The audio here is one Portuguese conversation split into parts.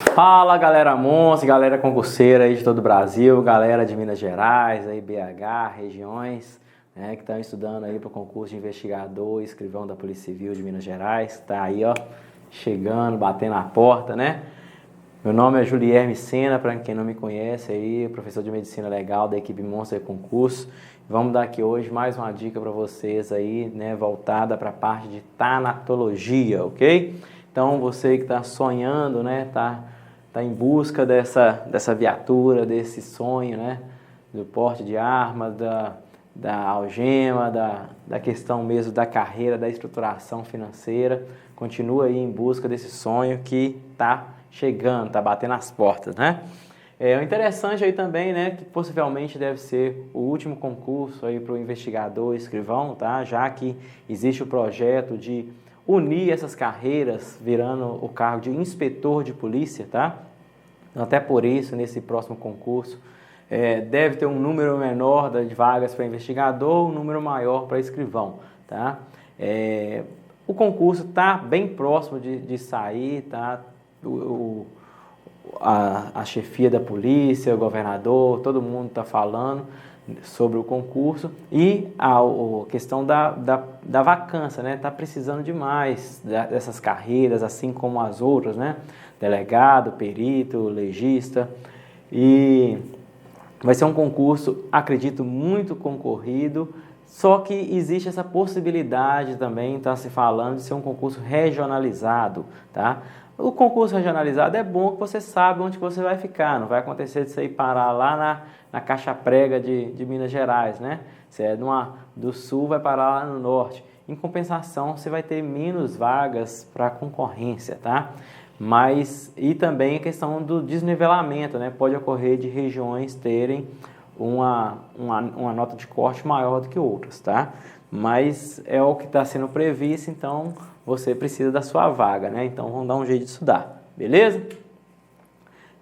Fala galera monstra, galera concurseira aí de todo o Brasil, galera de Minas Gerais, aí BH, regiões, né, que estão estudando aí para o concurso de investigador e escrivão da Polícia Civil de Minas Gerais, tá aí ó, chegando, batendo na porta, né? Meu nome é Julierme Sena, para quem não me conhece aí, professor de Medicina Legal da equipe Monster Concurso. Vamos dar aqui hoje mais uma dica para vocês aí, né, voltada para a parte de tanatologia, ok? Então você que está sonhando, né, tá em busca dessa viatura, desse sonho, né, do porte de arma, da algema, da questão mesmo da carreira, da estruturação financeira, continua aí em busca desse sonho que está chegando, está batendo as portas, né? O interessante aí também, né, que possivelmente deve ser o último concurso aí para o investigador escrivão, tá? Já que existe o projeto de unir essas carreiras, virando o cargo de inspetor de polícia, tá? Até por isso, nesse próximo concurso, deve ter um número menor de vagas para investigador, um número maior para escrivão, tá? O concurso está bem próximo de sair, tá? A chefia da polícia, o governador, todo mundo está falando sobre o concurso e a questão da vacância, né? Está precisando demais dessas carreiras, assim como as outras, né? Delegado, perito, legista, e vai ser um concurso, acredito, muito concorrido, só que existe essa possibilidade também, está se falando de ser um concurso regionalizado, tá? O concurso regionalizado é bom que você sabe onde você vai ficar, não vai acontecer de você ir parar lá na caixa prega de Minas Gerais, né? Você é do sul, vai parar lá no norte. Em compensação, você vai ter menos vagas para concorrência, tá? E também a questão do desnivelamento, né? Pode ocorrer de regiões terem uma nota de corte maior do que outras, tá? Mas é o que está sendo previsto, então você precisa da sua vaga, né? Então vamos dar um jeito de estudar, beleza?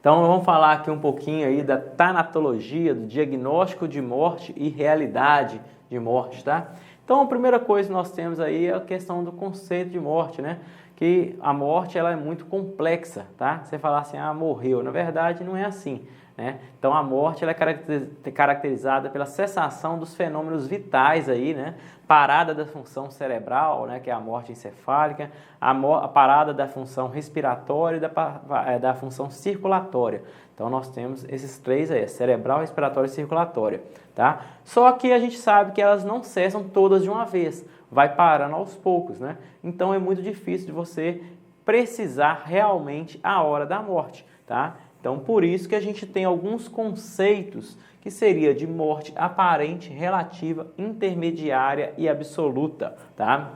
Então vamos falar aqui um pouquinho aí da tanatologia, do diagnóstico de morte e realidade de morte, tá? Então a primeira coisa que nós temos aí é a questão do conceito de morte, né? Que a morte ela é muito complexa, tá? Você falar assim, morreu, na verdade não é assim, né? Então a morte ela é caracterizada pela cessação dos fenômenos vitais aí, né? Parada da função cerebral, né? Que é a morte encefálica, a parada da função respiratória e da função circulatória. Então nós temos esses três aí, cerebral, respiratória e circulatória, tá? Só que a gente sabe que elas não cessam todas de uma vez, vai parando aos poucos, né? Então é muito difícil de você precisar realmente a hora da morte, tá? Então por isso que a gente tem alguns conceitos que seria de morte aparente, relativa, intermediária e absoluta, tá?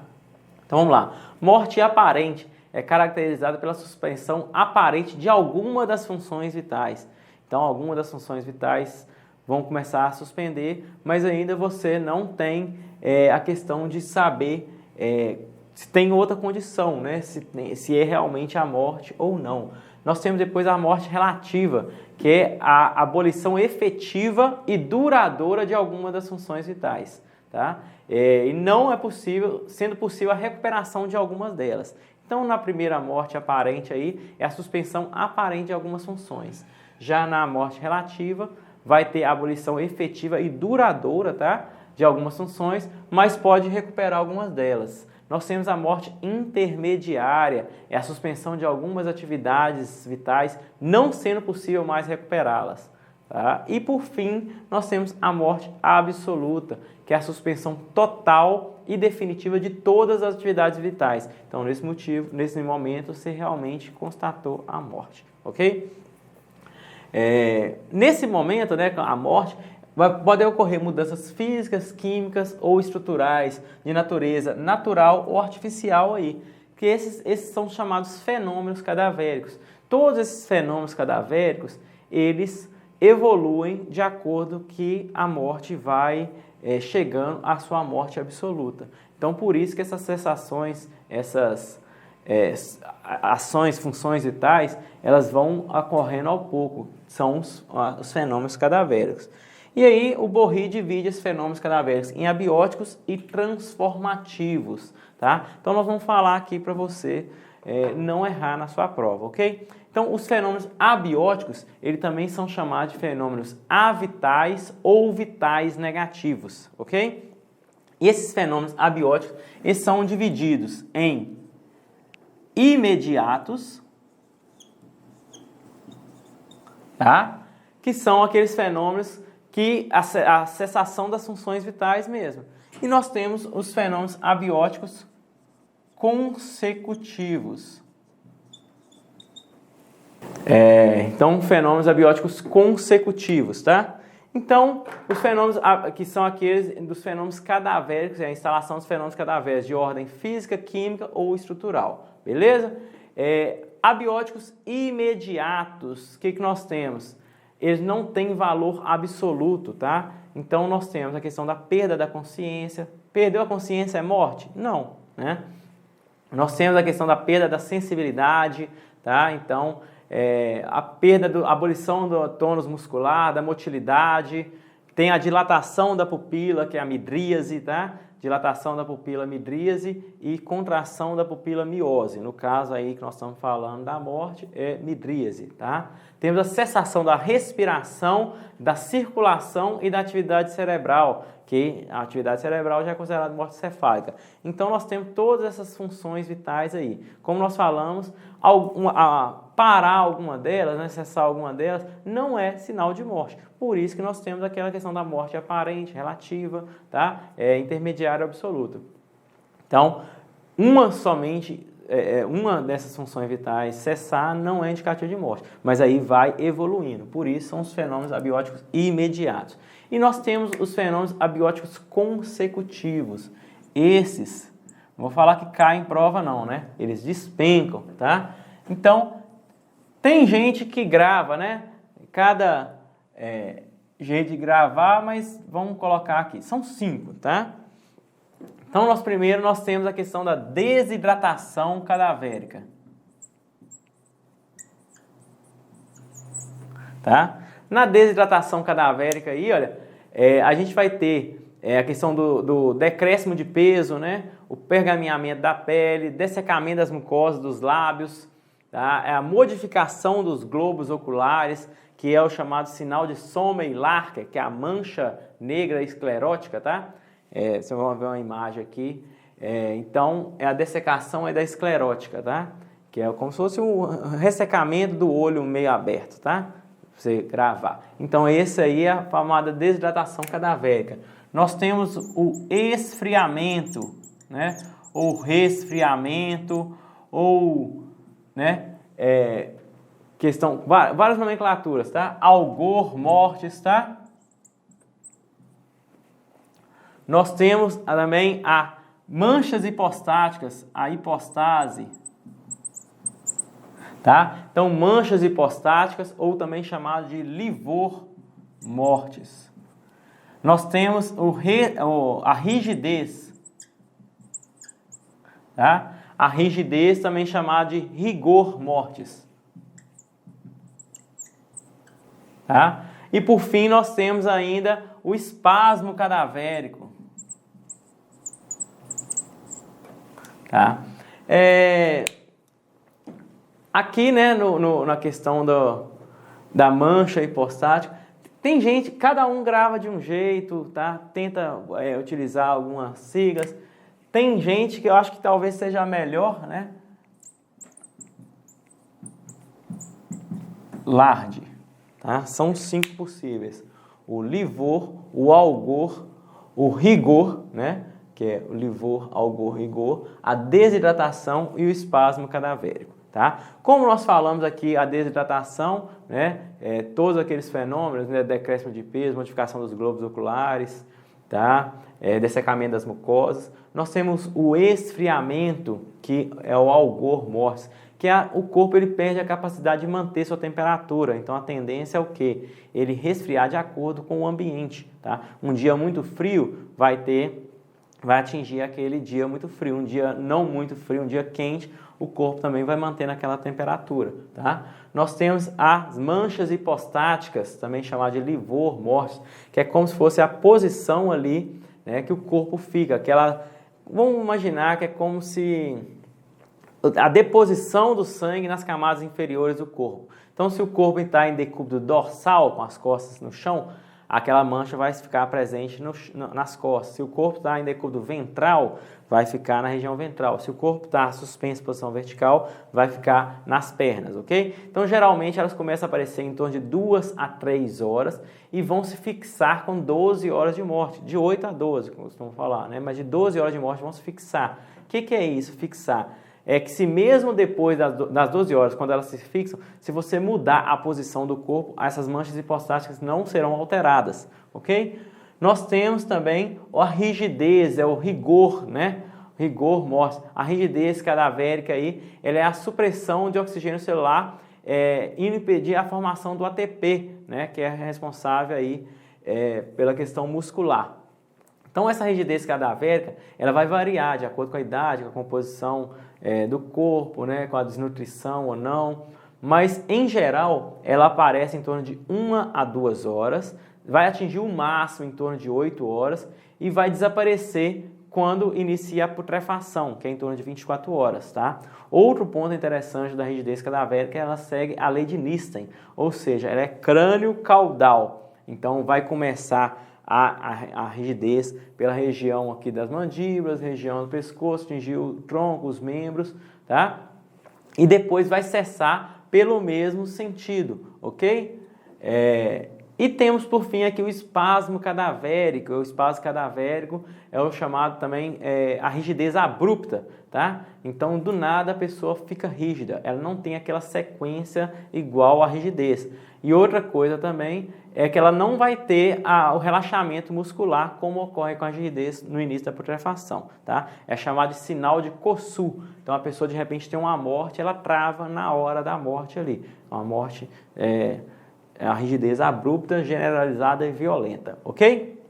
Então vamos lá. Morte aparente é caracterizada pela suspensão aparente de alguma das funções vitais. Então algumas das funções vitais vão começar a suspender, mas ainda você não tem a questão de saber se tem outra condição, né? Se é realmente a morte ou não. Nós temos depois a morte relativa, que é a abolição efetiva e duradoura de alguma das funções vitais, tá? E não é possível, sendo possível a recuperação de algumas delas. Então, na primeira morte aparente aí, é a suspensão aparente de algumas funções. Já na morte relativa, vai ter a abolição efetiva e duradoura, tá? De algumas funções, mas pode recuperar algumas delas. Nós temos a morte intermediária, é a suspensão de algumas atividades vitais, não sendo possível mais recuperá-las, tá? E por fim, nós temos a morte absoluta, que é a suspensão total e definitiva de todas as atividades vitais. Então, nesse momento, você realmente constatou a morte, ok? Nesse momento, né, a morte, podem ocorrer mudanças físicas, químicas ou estruturais de natureza natural ou artificial aí, que esses são chamados fenômenos cadavéricos. Todos esses fenômenos cadavéricos, eles evoluem de acordo que a morte vai chegando à sua morte absoluta. Então, por isso que essas cessações, essas ações, funções vitais, elas vão ocorrendo ao pouco, são os fenômenos cadavéricos. E aí o Borri divide esses fenômenos cadavéricos em abióticos e transformativos, tá? Então nós vamos falar aqui para você não errar na sua prova, ok? Então, os fenômenos abióticos, eles também são chamados de fenômenos avitais ou vitais negativos, ok? E esses fenômenos abióticos, eles são divididos em imediatos, tá? Que são aqueles fenômenos que a cessação das funções vitais mesmo. E nós temos os fenômenos abióticos consecutivos. Então, fenômenos abióticos consecutivos, tá? Então, os fenômenos que são aqueles dos fenômenos cadavéricos, a instalação dos fenômenos cadavéricos de ordem física, química ou estrutural, beleza? Abióticos imediatos, o que nós temos? Eles não têm valor absoluto, tá? Então, nós temos a questão da perda da consciência. Perdeu a consciência é morte? Não, né? Nós temos a questão da perda da sensibilidade, tá? Então, a perda, a abolição do tônus muscular, da motilidade, tem a dilatação da pupila, que é a midríase, tá? Dilatação da pupila midríase e contração da pupila miose. No caso aí que nós estamos falando da morte, é midríase, tá? Temos a cessação da respiração, da circulação e da atividade cerebral, que a atividade cerebral já é considerada morte cefálica. Então, nós temos todas essas funções vitais aí. Como nós falamos, parar alguma delas, né, cessar alguma delas, não é sinal de morte. Por isso que nós temos aquela questão da morte aparente, relativa, tá? Intermediária absoluta. Então, uma dessas funções vitais cessar não é indicativo de morte, mas aí vai evoluindo. Por isso são os fenômenos abióticos imediatos. E nós temos os fenômenos abióticos consecutivos. Esses, não vou falar que caem em prova não, né? Eles despencam, tá? Então, tem gente que grava, né? Cada jeito de gravar, mas vamos colocar aqui. São 5, tá? Então, primeiro nós temos a questão da desidratação cadavérica. Tá? Na desidratação cadavérica aí, olha, a gente vai ter a questão do decréscimo de peso, né? O pergaminhamento da pele, dessecamento das mucosas dos lábios, tá? A modificação dos globos oculares, que é o chamado sinal de Sommer-Larcher, que é a mancha negra esclerótica, tá? Vocês vão ver uma imagem aqui. Então, a dessecação da esclerótica, tá? Que é como se fosse um ressecamento do olho meio aberto, tá? Pra você gravar. Então, esse aí é a chamada desidratação cadavérica. Nós temos o esfriamento, né? Ou resfriamento, ou, né? Várias nomenclaturas, tá? Algor mortis, tá? Nós temos também a manchas hipostáticas, a hipostase, tá? Então, manchas hipostáticas, ou também chamado de livor mortis. Nós temos a rigidez, tá? A rigidez também chamada de rigor mortis, tá? E por fim, nós temos ainda o espasmo cadavérico. Tá? Aqui, né, na questão da mancha hipostática, tem gente, cada um grava de um jeito, tá? Tenta utilizar algumas siglas. Tem gente que eu acho que talvez seja melhor, né? LARD, tá? São 5 possíveis. O livor, o algor, o rigor, né? Que é o livor, algor, rigor, a desidratação e o espasmo cadavérico, tá? Como nós falamos aqui, a desidratação, né, todos aqueles fenômenos, né, decréscimo de peso, modificação dos globos oculares, tá? Dessecamento das mucosas. Nós temos o esfriamento, que é o algor mortis, que o corpo ele perde a capacidade de manter sua temperatura. Então, a tendência é o quê? Ele resfriar de acordo com o ambiente, tá? Um dia muito frio vai atingir aquele dia muito frio, um dia não muito frio, um dia quente, o corpo também vai manter naquela temperatura, tá? Nós temos as manchas hipostáticas, também chamadas de livor mortis, que é como se fosse a posição ali, né, que o corpo fica, vamos imaginar que é como se a deposição do sangue nas camadas inferiores do corpo. Então, se o corpo está em decúbito dorsal, com as costas no chão, aquela mancha vai ficar presente nas costas. Se o corpo está em decúbito ventral, vai ficar na região ventral. Se o corpo está suspenso em posição vertical, vai ficar nas pernas, ok? Então, geralmente, elas começam a aparecer em torno de 2 a 3 horas e vão se fixar com 12 horas de morte. De 8 a 12, como costumamos falar, né? Mas de 12 horas de morte vão se fixar. O que é isso, fixar? É que se mesmo depois das 12 horas, quando elas se fixam, se você mudar a posição do corpo, essas manchas hipostáticas não serão alteradas, ok? Nós temos também a rigidez, o rigor, né? Rigor mortis. A rigidez cadavérica aí, ela é a supressão de oxigênio celular, indo impedir a formação do ATP, né? Que é responsável aí pela questão muscular. Então, essa rigidez cadavérica, ela vai variar de acordo com a idade, com a composição do corpo, né, com a desnutrição ou não, mas, em geral, ela aparece em torno de 1 a 2 horas, vai atingir o máximo em torno de 8 horas e vai desaparecer quando inicia a putrefação, que é em torno de 24 horas, tá? Outro ponto interessante da rigidez cadavérica é que ela segue a lei de Nissen, ou seja, ela é crânio-caudal, então vai começar a rigidez pela região aqui das mandíbulas, região do pescoço, atingir o tronco, os membros, tá? E depois vai cessar pelo mesmo sentido, ok? E temos por fim aqui o espasmo cadavérico. O espasmo cadavérico é o chamado também a rigidez abrupta, tá? Então, do nada a pessoa fica rígida, ela não tem aquela sequência igual à rigidez. E outra coisa também é que ela não vai ter o relaxamento muscular como ocorre com a rigidez no início da putrefação, tá? É chamado de sinal de Kosu. Então, a pessoa de repente tem uma morte, ela trava na hora da morte ali. Uma morte, a rigidez abrupta, generalizada e violenta, ok?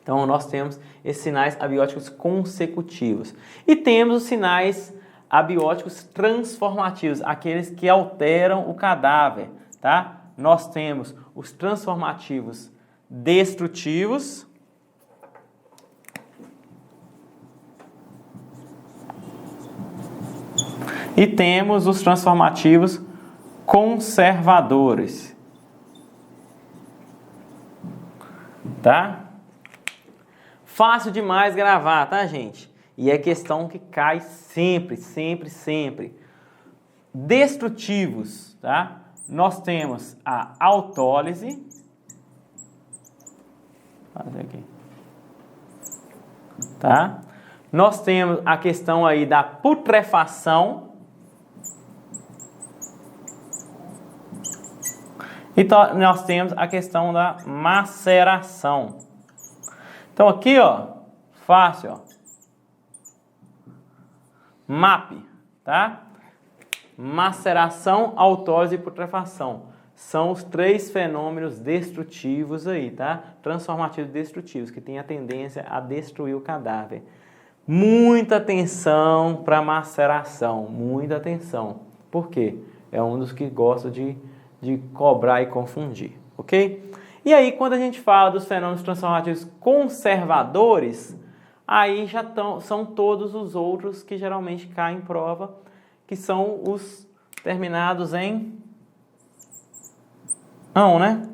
Então, nós temos esses sinais abióticos consecutivos. E temos os sinais abióticos transformativos, aqueles que alteram o cadáver, tá? Nós temos os transformativos destrutivos e temos os transformativos conservadores, tá? Fácil demais gravar, tá, gente? E é questão que cai sempre, sempre, sempre. Destrutivos, tá? Nós temos a autólise. Vou fazer aqui. Tá? Nós temos a questão aí da putrefação. E nós temos a questão da maceração. Então aqui, ó, fácil, ó. MAP, tá? Maceração, autólise e putrefação. São os 3 fenômenos destrutivos aí, tá? Transformativos destrutivos, que têm a tendência a destruir o cadáver. Muita atenção para maceração, muita atenção. Por quê? É um dos que gosta de cobrar e confundir, ok? E aí, quando a gente fala dos fenômenos transformativos conservadores, aí já são todos os outros que geralmente caem em prova, que são os terminados em ão, né?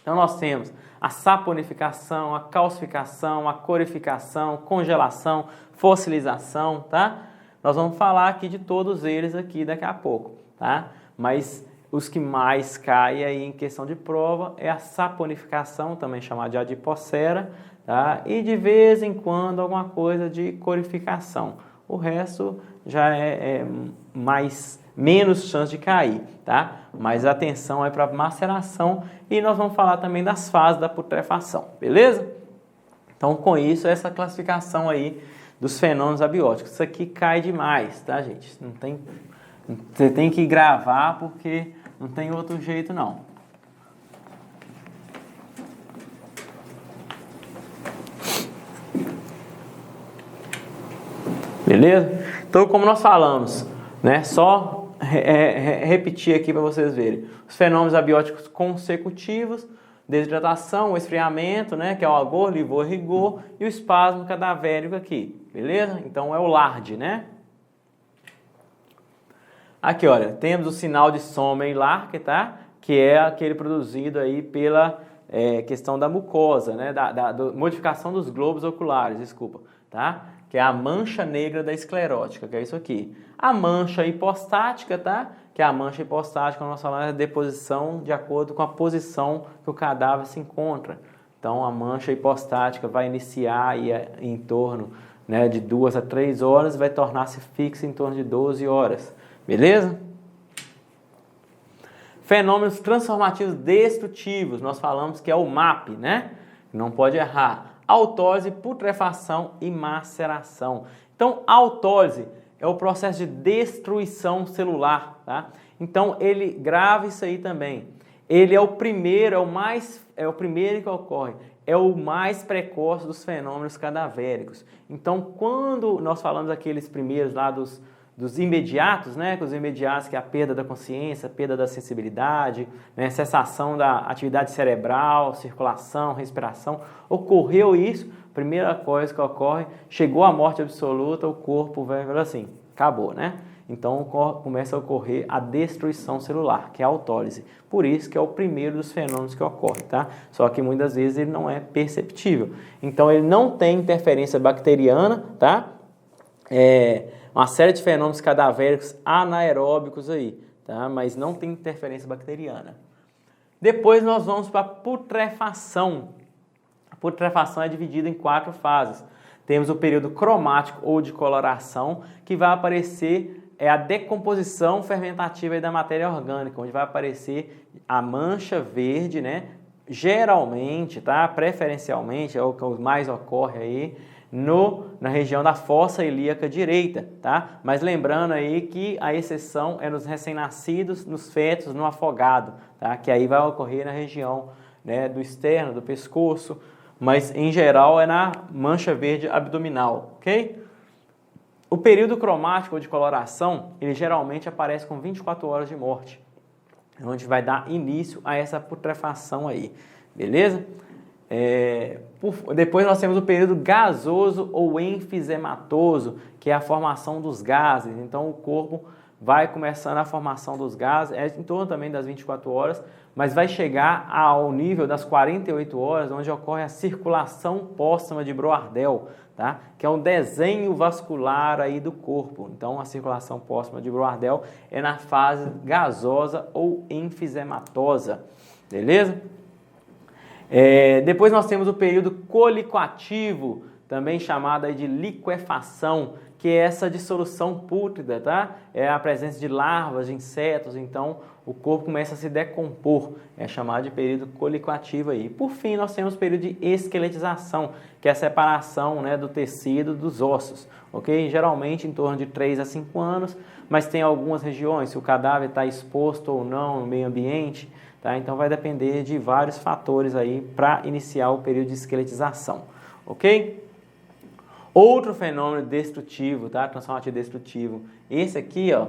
Então, nós temos a saponificação, a calcificação, a corificação, congelação, fossilização, tá? Nós vamos falar aqui de todos eles aqui daqui a pouco, tá? Mas os que mais caem aí em questão de prova é a saponificação, também chamada de adipocera, tá? E de vez em quando alguma coisa de corificação. O resto já é menos chance de cair, tá? Mas atenção é para maceração e nós vamos falar também das fases da putrefação, beleza? Então, com isso, essa classificação aí dos fenômenos abióticos. Isso aqui cai demais, tá, gente? Você tem que gravar porque não tem outro jeito, não. Beleza? Então, como nós falamos, né? Só repetir aqui para vocês verem. Os fenômenos abióticos consecutivos, desidratação, o esfriamento, né? Que é o agor, livor, rigor, e o espasmo cadavérico aqui. Beleza? Então, é o LARD, né? Aqui, olha, temos o sinal de Sommer-Larkin, tá? Que é aquele produzido aí pela questão da mucosa, né? Da modificação dos globos oculares, desculpa, tá? Que é a mancha negra da esclerótica, que é isso aqui. A mancha hipostática, tá? Que é a mancha hipostática, nós falamos, é a deposição de acordo com a posição que o cadáver se encontra. Então, a mancha hipostática vai iniciar aí em torno, né, de 2 a 3 horas, vai tornar-se fixa em torno de 12 horas. Beleza? Fenômenos transformativos destrutivos, nós falamos que é o MAP, né? Não pode errar. Autólise, putrefação e maceração. Então, a autólise é o processo de destruição celular, tá? Então, ele grava isso aí também. Ele é o primeiro, é o primeiro que ocorre, é o mais precoce dos fenômenos cadavéricos. Então, quando nós falamos aqueles primeiros lá dos imediatos, né? Os imediatos, que é a perda da consciência, a perda da sensibilidade, né? Cessação da atividade cerebral, circulação, respiração, ocorreu isso, primeira coisa que ocorre, chegou a morte absoluta, o corpo vai assim, acabou, né? Então começa a ocorrer a destruição celular, que é a autólise. Por isso que é o primeiro dos fenômenos que ocorre, tá? Só que muitas vezes ele não é perceptível. Então ele não tem interferência bacteriana, tá? Uma série de fenômenos cadavéricos anaeróbicos aí, tá? Mas não tem interferência bacteriana. Depois nós vamos para a putrefação. A putrefação é dividida em 4 fases. Temos o período cromático ou de coloração, que vai aparecer a decomposição fermentativa aí da matéria orgânica, onde vai aparecer a mancha verde, né? Geralmente, tá? Preferencialmente, é o que mais ocorre aí, na região da fossa ilíaca direita, tá? Mas lembrando aí que a exceção é nos recém-nascidos, nos fetos, no afogado, tá? Que aí vai ocorrer na região, né, do externo, do pescoço, mas em geral é na mancha verde abdominal, ok? O período cromático ou de coloração, ele geralmente aparece com 24 horas de morte, onde vai dar início a essa putrefação aí, beleza? Depois nós temos o período gasoso ou enfisematoso, que é a formação dos gases. Então o corpo vai começando a formação dos gases, em torno também das 24 horas, mas vai chegar ao nível das 48 horas, onde ocorre a circulação póstuma de Broardel, tá? Que é um desenho vascular aí do corpo. Então a circulação póstuma de Broardel é na fase gasosa ou enfisematosa, beleza? Depois nós temos o período colicoativo, também chamado aí de liquefação, que é essa dissolução pútrida, tá? É a presença de larvas, de insetos, então o corpo começa a se decompor, é chamado de período colicoativo aí. Por fim, nós temos o período de esqueletização, que é a separação, né, do tecido dos ossos, ok? Geralmente em torno de 3 a 5 anos, mas tem algumas regiões, se o cadáver está exposto ou não no meio ambiente, tá? Então vai depender de vários fatores aí para iniciar o período de esqueletização, ok? Outro fenômeno destrutivo, tá? Transformativo destrutivo. Esse aqui, ó,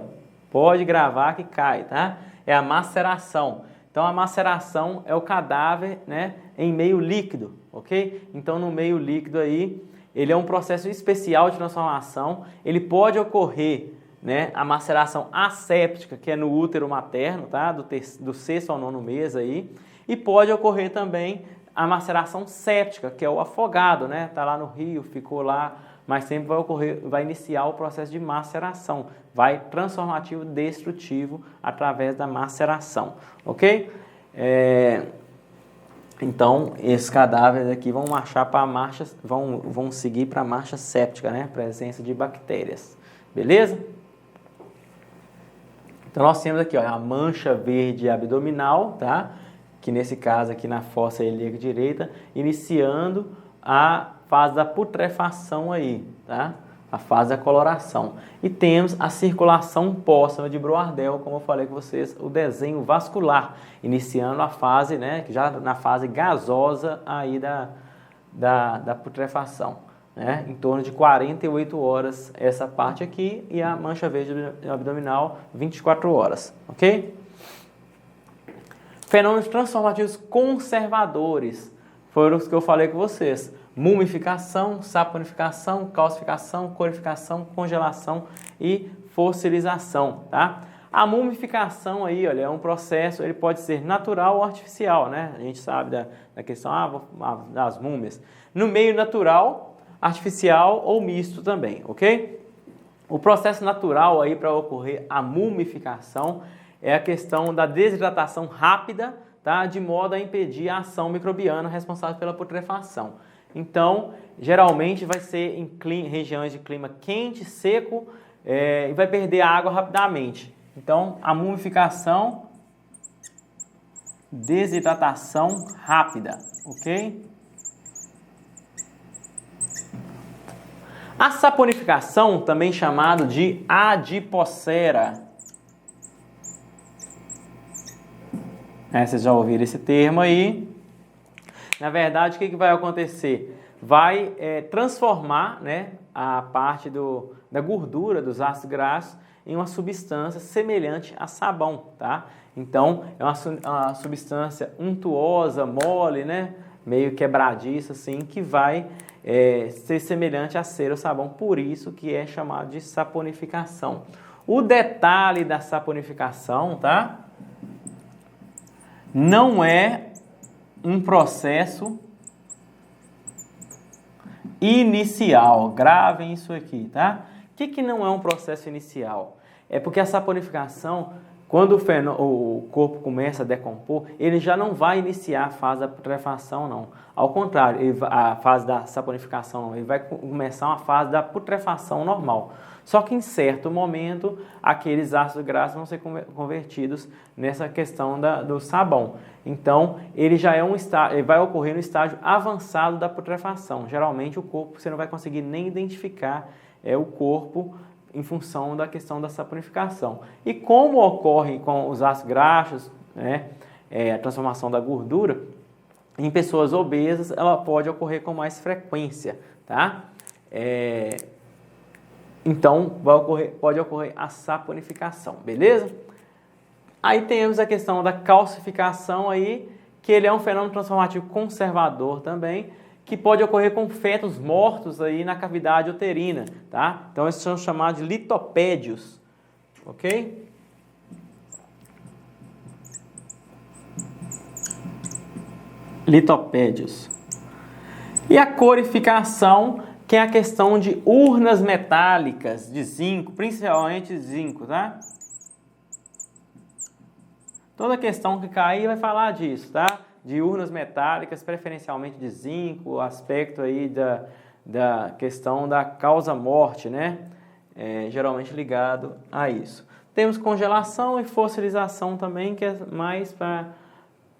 pode gravar que cai, tá? É a maceração. Então a maceração é o cadáver, né, em meio líquido, ok? Então no meio líquido aí, ele é um processo especial de transformação. Ele pode ocorrer, né, a maceração asséptica, que é no útero materno, tá? Do 6º ao 9º mês aí. E pode ocorrer também a maceração séptica, que é o afogado, né? Tá lá no rio, ficou lá, mas sempre vai ocorrer, vai iniciar o processo de maceração, vai transformativo destrutivo através da maceração, ok? Então, esses cadáveres aqui vão marchar para marchas, vão seguir para a marcha séptica, né? Presença de bactérias, beleza? Então nós temos aqui, ó, a mancha verde abdominal, tá? Que nesse caso aqui na fossa ilíaca direita, iniciando a fase da putrefação aí, tá? A fase da coloração. E temos a circulação póstuma de Broardel, como eu falei com vocês, o desenho vascular, iniciando a fase, né, já na fase gasosa aí da putrefação, né? Em torno de 48 horas essa parte aqui e a mancha verde abdominal 24 horas, ok? Fenômenos transformativos conservadores foram os que eu falei com vocês. Mumificação, saponificação, calcificação, corificação, congelação e fossilização, tá? A mumificação aí, olha, é um processo, ele pode ser natural ou artificial, né? A gente sabe da questão das múmias. No meio natural, artificial ou misto também, ok? O processo natural aí para ocorrer a mumificação é a questão da desidratação rápida, tá? De modo a impedir a ação microbiana responsável pela putrefação. Então, geralmente vai ser em regiões de clima quente, seco, e vai perder a água rapidamente. Então, a mumificação, desidratação rápida, ok? A saponificação, também chamado de adipocera. Vocês já ouviram esse termo aí. Na verdade, o que vai acontecer? Vai transformar, né, a parte da gordura dos ácidos graxos em uma substância semelhante a sabão, tá? Então, é uma substância untuosa, mole, né, meio quebradiça, assim, que vai ser semelhante a cera ou sabão, por isso que é chamado de saponificação. O detalhe da saponificação, tá? Não é um processo inicial. Gravem isso aqui, tá? O que não é um processo inicial? É porque a saponificação, quando o corpo começa a decompor, ele já não vai iniciar a fase da putrefação, não. Ao contrário, a fase da saponificação, não. Ele vai começar uma fase da putrefação normal. Só que em certo momento, aqueles ácidos graxos vão ser convertidos nessa questão do sabão. Então, ele já é ele vai ocorrer no estágio avançado da putrefação. Geralmente, o corpo, você não vai conseguir nem identificar o corpo em função da questão da saponificação. E como ocorre com os ácidos graxos, né, a transformação da gordura, em pessoas obesas, ela pode ocorrer com mais frequência, tá? Então, pode ocorrer a saponificação, beleza? Aí temos a questão da calcificação aí, que ele é um fenômeno transformativo conservador também, que pode ocorrer com fetos mortos aí na cavidade uterina, tá? Então, esses são chamados de litopédios, ok? Litopédios. E a corificação, que é a questão de urnas metálicas de zinco, principalmente zinco, tá? Toda questão que cair vai falar disso, tá? De urnas metálicas, preferencialmente de zinco, o aspecto aí da questão da causa-morte, né? Geralmente ligado a isso. Temos congelação e fossilização também, que é mais para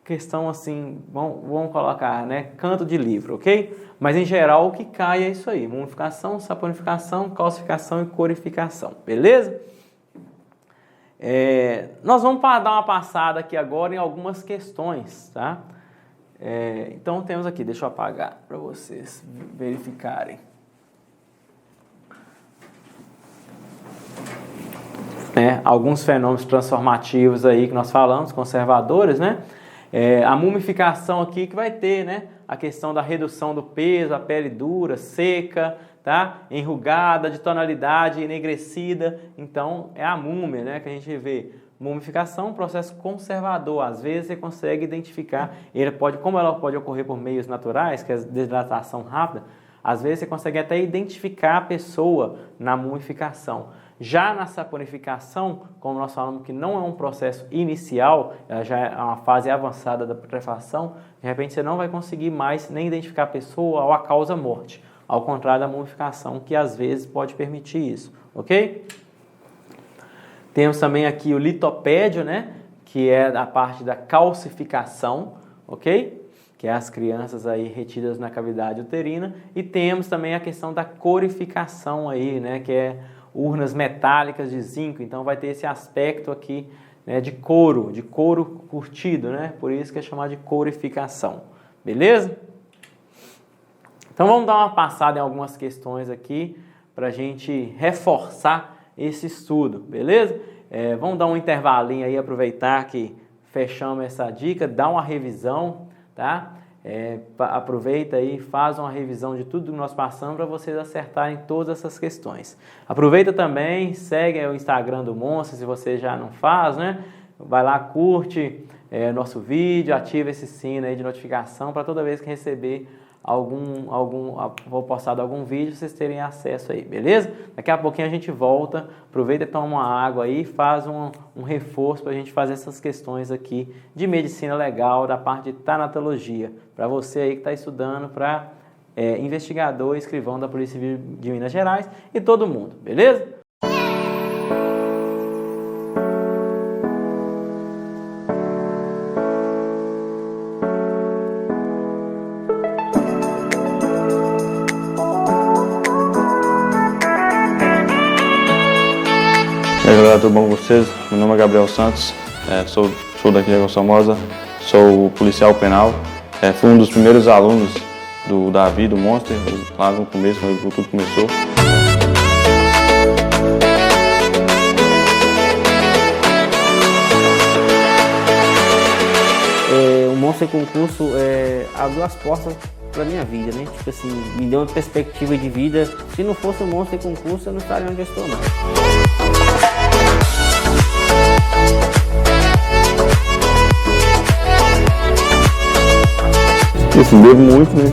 questão assim, vamos colocar, né? Canto de livro, ok? Mas em geral o que cai é isso aí: mumificação, saponificação, calcificação e corificação, beleza? Nós vamos dar uma passada aqui agora em algumas questões, tá? Então temos aqui, deixa eu apagar para vocês verificarem. Alguns fenômenos transformativos aí que nós falamos, conservadores, né? A mumificação aqui que vai ter, né? A questão da redução do peso, a pele dura, seca, tá? Enrugada, de tonalidade enegrecida. Então, é a múmia, né? Que a gente vê. Mumificação, um processo conservador. Às vezes você consegue identificar, como ela pode ocorrer por meios naturais, que é a desidratação rápida, às vezes você consegue até identificar a pessoa na mumificação. Já na saponificação, como nós falamos que não é um processo inicial, ela já é uma fase avançada da putrefação, de repente você não vai conseguir mais nem identificar a pessoa ou a causa-morte, ao contrário da mumificação, que às vezes pode permitir isso, ok? Temos também aqui o litopédio, né, que é a parte da calcificação, ok? Que é as crianças aí retidas na cavidade uterina, e temos também a questão da corificação aí, né, que é urnas metálicas de zinco. Então vai ter esse aspecto aqui, né, de couro curtido, né? Por isso que é chamado de corificação. Beleza? Então vamos dar uma passada em algumas questões aqui para a gente reforçar esse estudo, beleza? Vamos dar um intervalinho aí, aproveitar que fechamos essa dica, dar uma revisão, tá? aproveita aí, faz uma revisão de tudo que nós passamos para vocês acertarem todas essas questões. Aproveita também, segue o Instagram do Monster, se você já não faz, né? Vai lá, curte nosso vídeo, ativa esse sino aí de notificação para toda vez que receber vou postar algum vídeo, vocês terem acesso aí, beleza? Daqui a pouquinho a gente volta, aproveita e toma uma água aí, faz um reforço para a gente fazer essas questões aqui de medicina legal, da parte de tanatologia, para você aí que está estudando para investigador e escrivão da Polícia Civil de Minas Gerais e todo mundo, beleza? Olá, tudo bom com vocês? Meu nome é Gabriel Santos, sou daqui de Águas Formosas, sou policial penal, fui um dos primeiros alunos do Davi, do Monster, lá no começo, quando tudo começou. O Monster Concurso abriu as portas para minha vida, né? Tipo assim, me deu uma perspectiva de vida. Se não fosse o Monster Concurso, eu não estaria onde eu estou, não. Assim, devo muito, né,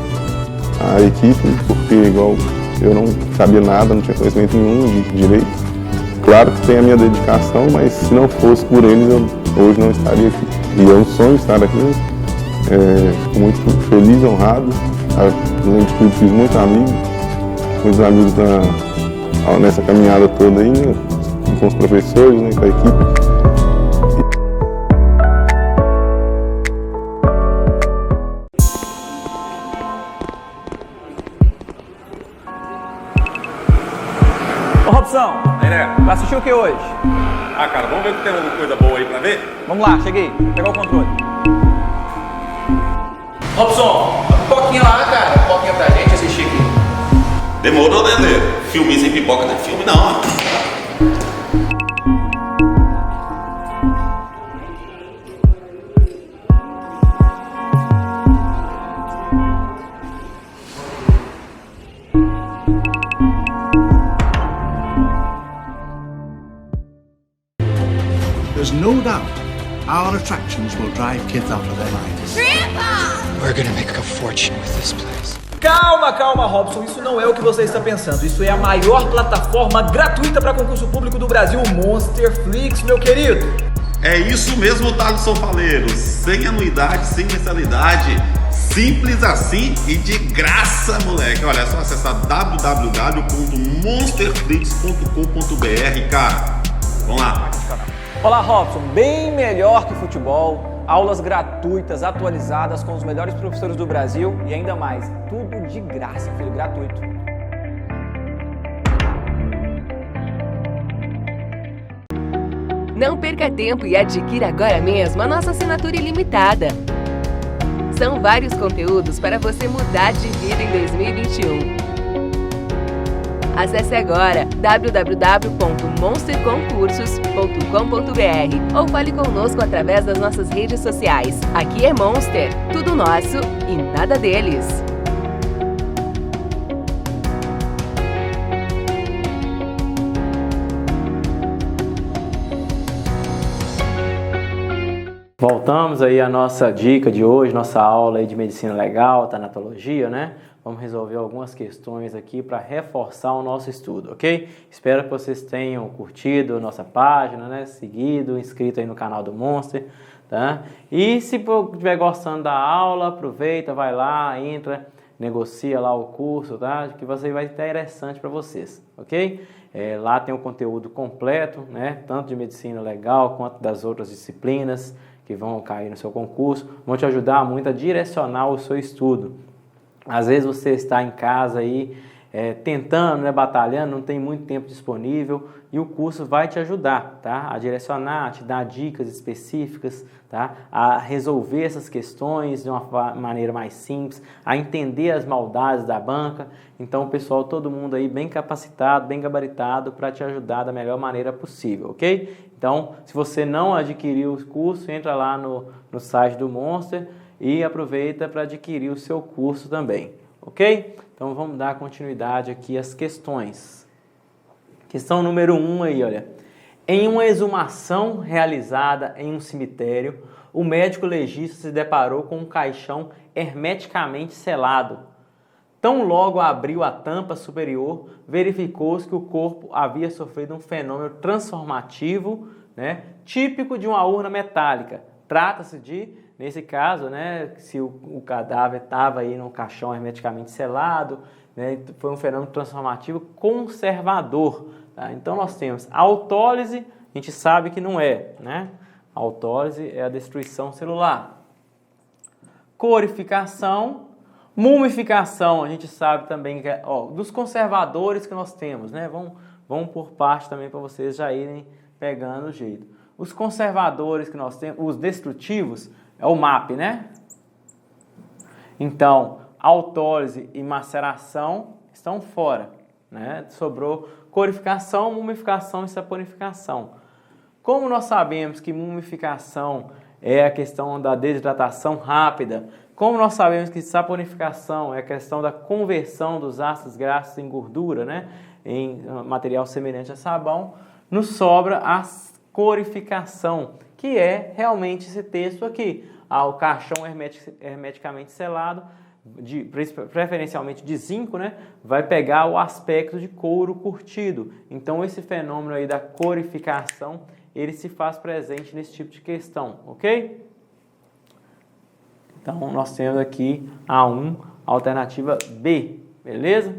à equipe, porque igual eu não sabia nada, não tinha conhecimento nenhum de direito. Claro que tem a minha dedicação, mas se não fosse por eles, eu hoje não estaria aqui. E é um sonho estar aqui, fico muito feliz, honrado. Além de tudo, fiz muitos amigos nessa caminhada toda aí, né, com os professores, né, com a equipe. Ô Robson, vai assistir o que hoje? Ah, cara, vamos ver se tem alguma coisa boa aí pra ver? Vamos lá, cheguei, pegar o controle. Robson, uma pipoquinha lá, cara. Uma pipoquinha pra gente assistir aqui. Demorou, né, Lê? Filme sem pipoca não é filme, não. There's no doubt our attractions will drive kids out of their minds. Grandpa! We're gonna make a fortune with this place. Calma, Robson, isso não é o que você está pensando. Isso é a maior plataforma gratuita para concurso público do Brasil, Monsterflix, meu querido. É isso mesmo, Thaleson Faleiro. Sem anuidade, sem mensalidade. Simples assim e de graça, moleque. Olha, é só acessar www.monsterflix.com.br, cara. Vamos lá. Olá, Robson, bem melhor que futebol, aulas gratuitas, atualizadas com os melhores professores do Brasil e ainda mais, tudo de graça, filho, gratuito. Não perca tempo e adquira agora mesmo a nossa assinatura ilimitada. São vários conteúdos para você mudar de vida em 2021. Acesse agora www.monsterconcursos.com.br ou fale conosco através das nossas redes sociais. Aqui é Monster, tudo nosso e nada deles. Voltamos aí à nossa dica de hoje, nossa aula aí de medicina legal, tanatologia, né? Vamos resolver algumas questões aqui para reforçar o nosso estudo, ok? Espero que vocês tenham curtido a nossa página, né? Seguido, inscrito aí no canal do Monster, tá? E se estiver gostando da aula, aproveita, vai lá, entra, negocia lá o curso, tá? Que vai ter interessante para vocês, ok? Lá tem o conteúdo completo, né? Tanto de medicina legal quanto das outras disciplinas que vão cair no seu concurso, vão te ajudar muito a direcionar o seu estudo. Às vezes você está em casa aí tentando, né, batalhando, não tem muito tempo disponível e o curso vai te ajudar, tá? A direcionar, a te dar dicas específicas, tá? A resolver essas questões de uma maneira mais simples, a entender as maldades da banca. Então, pessoal, todo mundo aí bem capacitado, bem gabaritado para te ajudar da melhor maneira possível, ok? Então, se você não adquiriu o curso, entra lá no site do Monster e aproveita para adquirir o seu curso também, ok? Então vamos dar continuidade aqui às questões. Questão número 1 aí, olha. Em uma exumação realizada em um cemitério, o médico legista se deparou com um caixão hermeticamente selado. Tão logo abriu a tampa superior, verificou-se que o corpo havia sofrido um fenômeno transformativo, né, típico de uma urna metálica. Trata-se de, nesse caso, né, se o cadáver estava aí num caixão hermeticamente selado, né, foi um fenômeno transformativo conservador. Tá? Então nós temos a autólise, a gente sabe que não é, né? A autólise é a destruição celular. Corificação, mumificação, a gente sabe também que dos conservadores que nós temos, né? Vamos por parte também para vocês já irem pegando o jeito. Os conservadores que nós temos, os destrutivos, é o MAP, né? Então, autólise e maceração estão fora, né? Sobrou corificação, mumificação e saponificação. Como nós sabemos que mumificação é a questão da desidratação rápida, como nós sabemos que saponificação é a questão da conversão dos ácidos graxos em gordura, né, em material semelhante a sabão, nos sobra a corificação, que é realmente esse texto aqui. O caixão hermeticamente selado, preferencialmente de zinco, né, vai pegar o aspecto de couro curtido. Então esse fenômeno aí da corificação, ele se faz presente nesse tipo de questão, ok? Então nós temos aqui A1, alternativa B, beleza?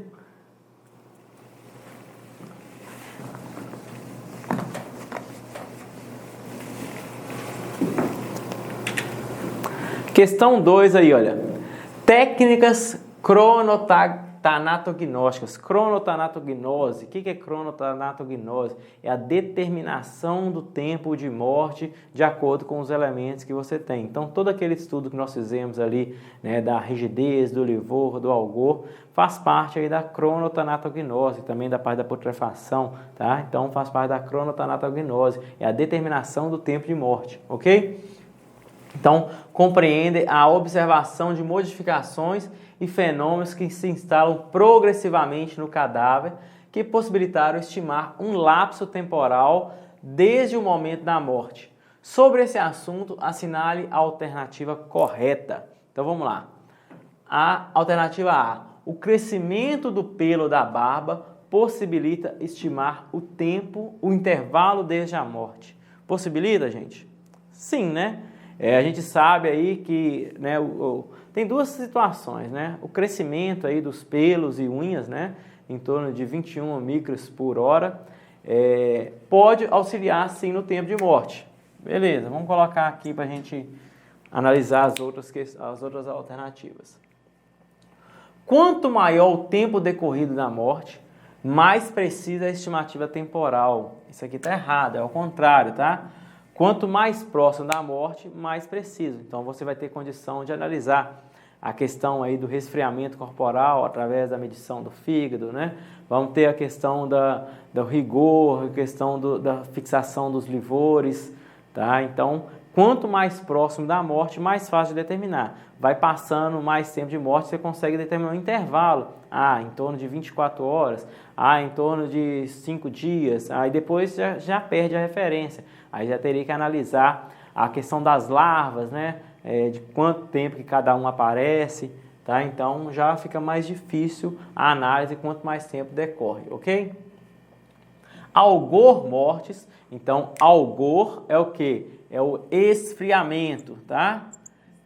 Questão 2 aí, olha. Técnicas cronotanatognósticas. Cronotanatognose. O que é cronotanatognose? É a determinação do tempo de morte de acordo com os elementos que você tem. Então, todo aquele estudo que nós fizemos ali, né, da rigidez, do livor, do algor, faz parte aí da cronotanatognose, também da parte da putrefação, tá? Então, faz parte da cronotanatognose. É a determinação do tempo de morte, ok? Então, compreende a observação de modificações e fenômenos que se instalam progressivamente no cadáver, que possibilitaram estimar um lapso temporal desde o momento da morte. Sobre esse assunto, assinale a alternativa correta. Então, vamos lá. A alternativa A. O crescimento do pelo da barba possibilita estimar o tempo, o intervalo desde a morte. Possibilita, gente? Sim, né? A gente sabe aí que, né, tem duas situações, né? O crescimento aí dos pelos e unhas, né, em torno de 21 micros por hora, pode auxiliar sim no tempo de morte. Beleza, vamos colocar aqui para a gente analisar as outras alternativas. Quanto maior o tempo decorrido da morte, mais precisa a estimativa temporal. Isso aqui está errado, é ao contrário, tá? Quanto mais próximo da morte, mais preciso. Então, você vai ter condição de analisar a questão aí do resfriamento corporal através da medição do fígado, né? Vamos ter a questão do rigor, a questão da fixação dos livores, tá? Então, quanto mais próximo da morte, mais fácil de determinar. Vai passando mais tempo de morte, você consegue determinar um intervalo. Em torno de 24 horas, em torno de 5 dias, aí depois já perde a referência. Aí já teria que analisar a questão das larvas, né? De quanto tempo que cada um aparece, tá? Então já fica mais difícil a análise quanto mais tempo decorre, ok? Algor mortis, então algor é o quê? É o esfriamento, tá?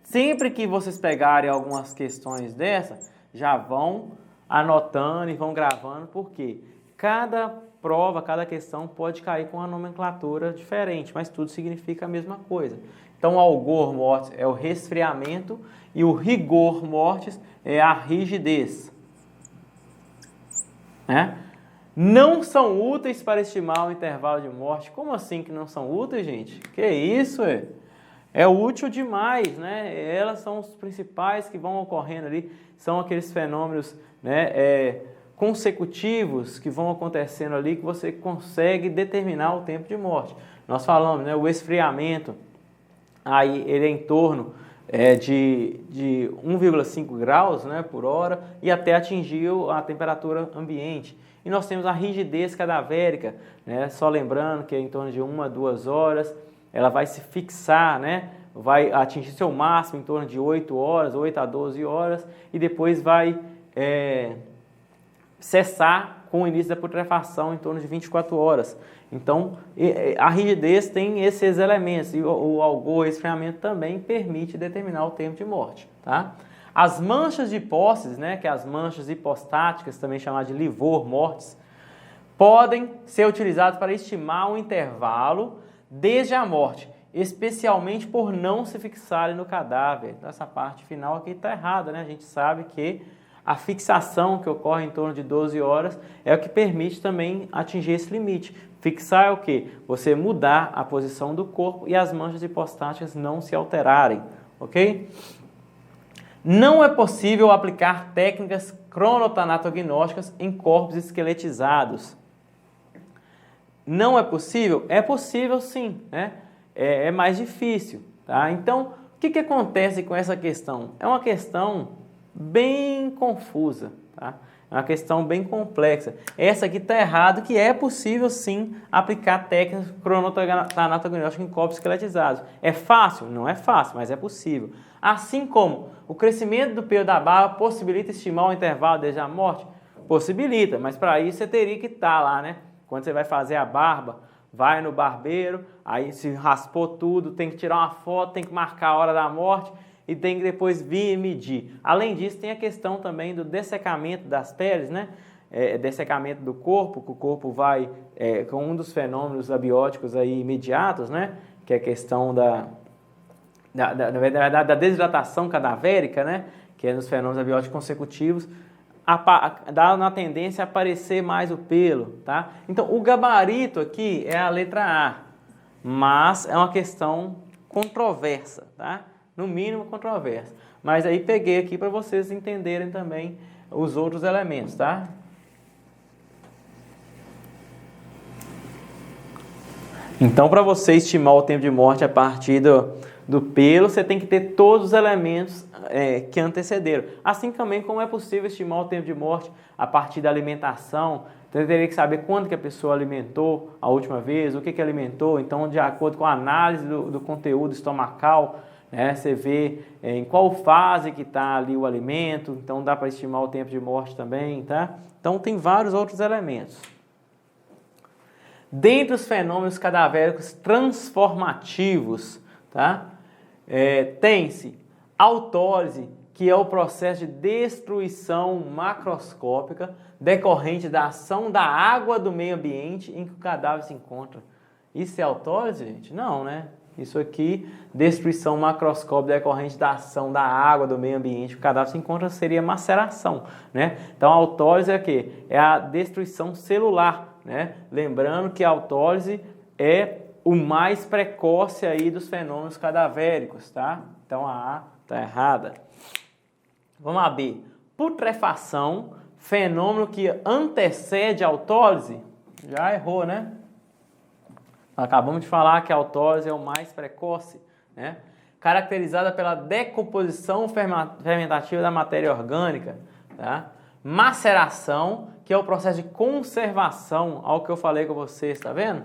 Sempre que vocês pegarem algumas questões dessa, já vão anotando e vão gravando, porque cada prova, cada questão pode cair com uma nomenclatura diferente, mas tudo significa a mesma coisa. Então, o algor mortis é o resfriamento e o rigor mortis é a rigidez. Né? Não são úteis para estimar o intervalo de morte. Como assim que não são úteis, gente? Que isso, é útil demais, né? Elas são os principais que vão ocorrendo ali, são aqueles fenômenos, né, consecutivos que vão acontecendo ali que você consegue determinar o tempo de morte. Nós falamos, né, o esfriamento, aí ele é em torno de 1,5 graus, né, por hora e até atingir a temperatura ambiente. E nós temos a rigidez cadavérica, né, só lembrando que é em torno de 1 a 2 horas, ela vai se fixar, né, vai atingir seu máximo em torno de 8 horas, 8 a 12 horas, e depois vai cessar com o início da putrefação em torno de 24 horas. Então, a rigidez tem esses elementos, e o algor, o esfriamento também permite determinar o tempo de morte, tá? As manchas de hipóstase, né, que é as manchas hipostáticas, também chamadas de livor mortis, podem ser utilizadas para estimar um intervalo desde a morte, especialmente por não se fixarem no cadáver. Então, essa parte final aqui está errada, né? A gente sabe que a fixação que ocorre em torno de 12 horas é o que permite também atingir esse limite. Fixar é o quê? Você mudar a posição do corpo e as manchas hipostáticas não se alterarem, ok? Não é possível aplicar técnicas cronotanatognósticas em corpos esqueletizados. Não é possível? É possível sim, né? É mais difícil, tá? Então, o que acontece com essa questão? É uma questão bem confusa, tá? É uma questão bem complexa. Essa aqui está errado, que é possível sim aplicar técnicas cronotanatognósticas em corpos esqueletizados. É fácil? Não é fácil, mas é possível. Assim como o crescimento do pelo da barba possibilita estimar o intervalo desde a morte? Possibilita, mas para isso você teria que estar lá, né? Quando você vai fazer a barba, vai no barbeiro, aí se raspou tudo, tem que tirar uma foto, tem que marcar a hora da morte e tem que depois vir e medir. Além disso, tem a questão também do dessecamento das peles, né? Dessecamento do corpo, que o corpo vai com um dos fenômenos abióticos aí imediatos, né? Que é a questão da desidratação cadavérica, né? Que é nos fenômenos abióticos consecutivos, dá na tendência a aparecer mais o pelo, tá? Então, o gabarito aqui é a letra A, mas é uma questão controversa, tá? No mínimo controversa. Mas aí peguei aqui para vocês entenderem também os outros elementos, tá? Então, para você estimar o tempo de morte a partir do pelo, você tem que ter todos os elementos que antecederam. Assim também como é possível estimar o tempo de morte a partir da alimentação. Então, você teria que saber quando que a pessoa alimentou a última vez, o que alimentou. Então, de acordo com a análise do conteúdo estomacal, né, você vê em qual fase que está ali o alimento. Então, dá para estimar o tempo de morte também, tá? Então, tem vários outros elementos. Dentre os fenômenos cadavéricos transformativos, tá? Tem-se autólise, que é o processo de destruição macroscópica decorrente da ação da água do meio ambiente em que o cadáver se encontra. Isso é autólise, gente? Não, né? Isso aqui, destruição macroscópica decorrente da ação da água do meio ambiente que o cadáver se encontra, seria maceração, né? Então, a autólise é o quê? É a destruição celular, né? Lembrando que a autólise é o mais precoce aí dos fenômenos cadavéricos, tá? Então, a A está errada. Vamos a B. Putrefação, fenômeno que antecede a autólise. Já errou, né? Acabamos de falar que a autólise é o mais precoce, né? Caracterizada pela decomposição fermentativa da matéria orgânica, tá? Maceração, que é o processo de conservação, ao que eu falei com vocês, tá vendo?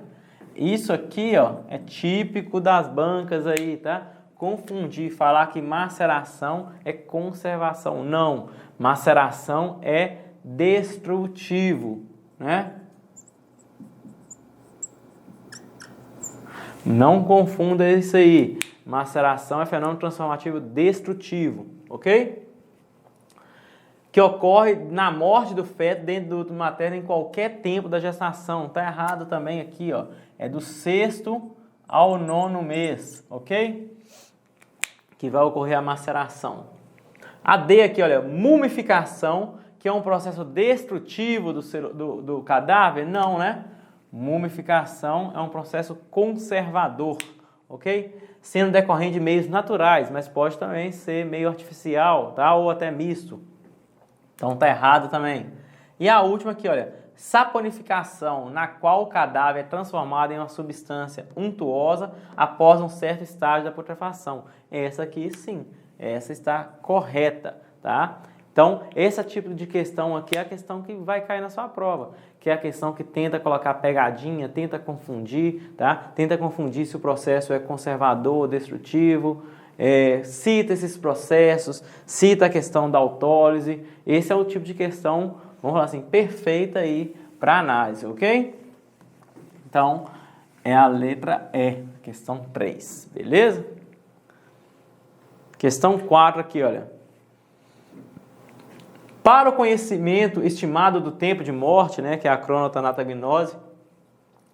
Isso aqui, ó, é típico das bancas aí, tá? Confundir, falar que maceração é conservação. Não, maceração é destrutivo, né? Não confunda isso aí. Maceração é fenômeno transformativo destrutivo, ok? Que ocorre na morte do feto dentro do útero materno em qualquer tempo da gestação. Tá errado também aqui, ó. É do 6º ao 9º mês, ok? Que vai ocorrer a maceração. A D aqui, olha, mumificação, que é um processo destrutivo do cadáver. Não, né? Mumificação é um processo conservador, ok? Sendo decorrente de meios naturais, mas pode também ser meio artificial, tá? Ou até misto. Então tá errado também. E a última aqui, olha, saponificação, na qual o cadáver é transformado em uma substância untuosa após um certo estágio da putrefação. Essa aqui sim, essa está correta, tá? Então, esse tipo de questão aqui é a questão que vai cair na sua prova, que é a questão que tenta colocar pegadinha, tenta confundir, tá? Tenta confundir se o processo é conservador ou destrutivo, cita esses processos, cita a questão da autólise. Esse é o tipo de questão, vamos falar assim, perfeita aí para análise, ok? Então, é a letra E, questão 3, beleza? Questão 4 aqui, olha. Para o conhecimento estimado do tempo de morte, né, que é a cronotanatognose,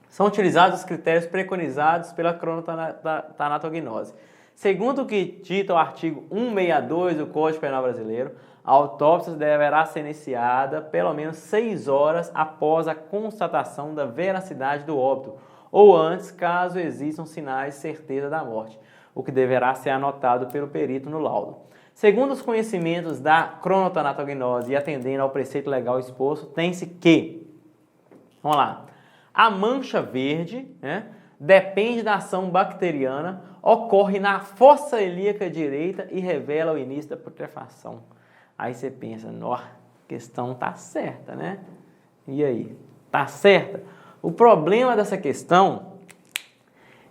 são utilizados os critérios preconizados pela cronotanatognose. Segundo o que dita o artigo 162 do Código Penal Brasileiro, a autópsia deverá ser iniciada pelo menos 6 horas após a constatação da veracidade do óbito, ou antes, caso existam sinais de certeza da morte, o que deverá ser anotado pelo perito no laudo. Segundo os conhecimentos da cronotanatognose e atendendo ao preceito legal exposto, tem-se que, vamos lá, a mancha verde, né, depende da ação bacteriana, ocorre na fossa ilíaca direita e revela o início da putrefação. Aí você pensa, a questão tá certa, né? E aí, tá certa? O problema dessa questão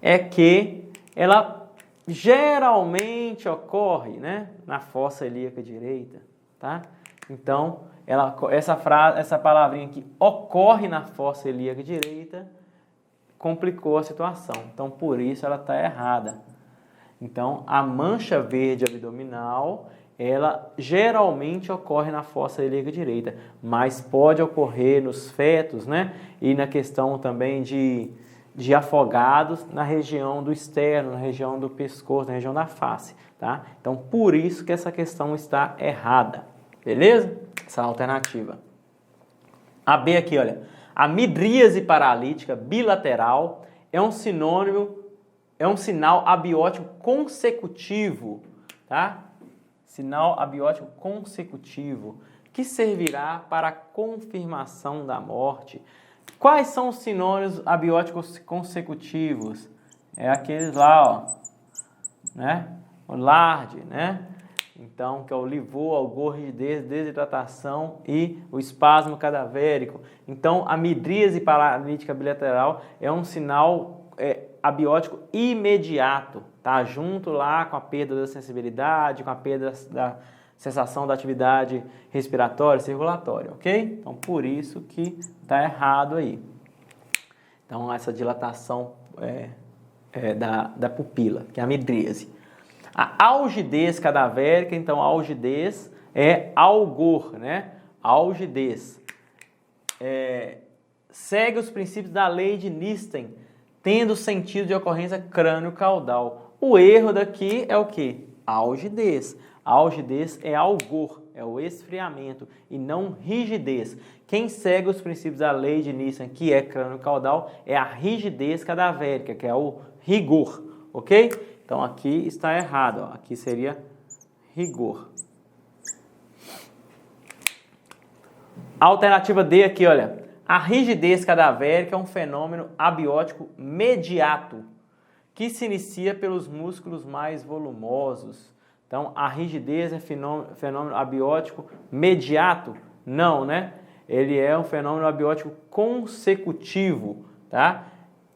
é que ela geralmente ocorre, né, na fossa ilíaca direita, tá? Então, essa palavrinha aqui, ocorre na fossa ilíaca direita, complicou a situação. Então, por isso ela está errada. Então, a mancha verde abdominal, ela geralmente ocorre na fossa ilíaca direita, mas pode ocorrer nos fetos, né? E na questão também de afogados na região do externo, na região do pescoço, na região da face, tá? Então, por isso que essa questão está errada, beleza? Essa alternativa. A B aqui, olha, a midríase paralítica bilateral é um sinônimo, é um sinal abiótico consecutivo, tá? Sinal abiótico consecutivo, que servirá para a confirmação da morte. Quais são os sinônimos abióticos consecutivos? É aqueles lá, ó, né? O LARD, né? Então, que é o livor, algor, rigidez, desidratação e o espasmo cadavérico. Então, a midríase paralítica bilateral é um sinal abiótico imediato, tá? Junto lá com a perda da sensibilidade, com a perda da cessação da atividade respiratória e circulatória, ok? Então, por isso que está errado aí. Então, essa dilatação da pupila, que é a midríase. A algidez cadavérica, então, a algidez é algor, né? Algidez. Segue os princípios da lei de Nisten, tendo sentido de ocorrência crânio-caudal. O erro daqui é o quê? Algidez. A algidez é algor, é o esfriamento e não rigidez. Quem segue os princípios da lei de Nisten, que é crânio-caudal, é a rigidez cadavérica, que é o rigor, ok? Então aqui está errado, ó. Aqui seria rigor. A alternativa D aqui, olha. A rigidez cadavérica é um fenômeno abiótico mediato, que se inicia pelos músculos mais volumosos. Então, a rigidez é fenômeno abiótico mediato? Não, né? Ele é um fenômeno abiótico consecutivo, tá?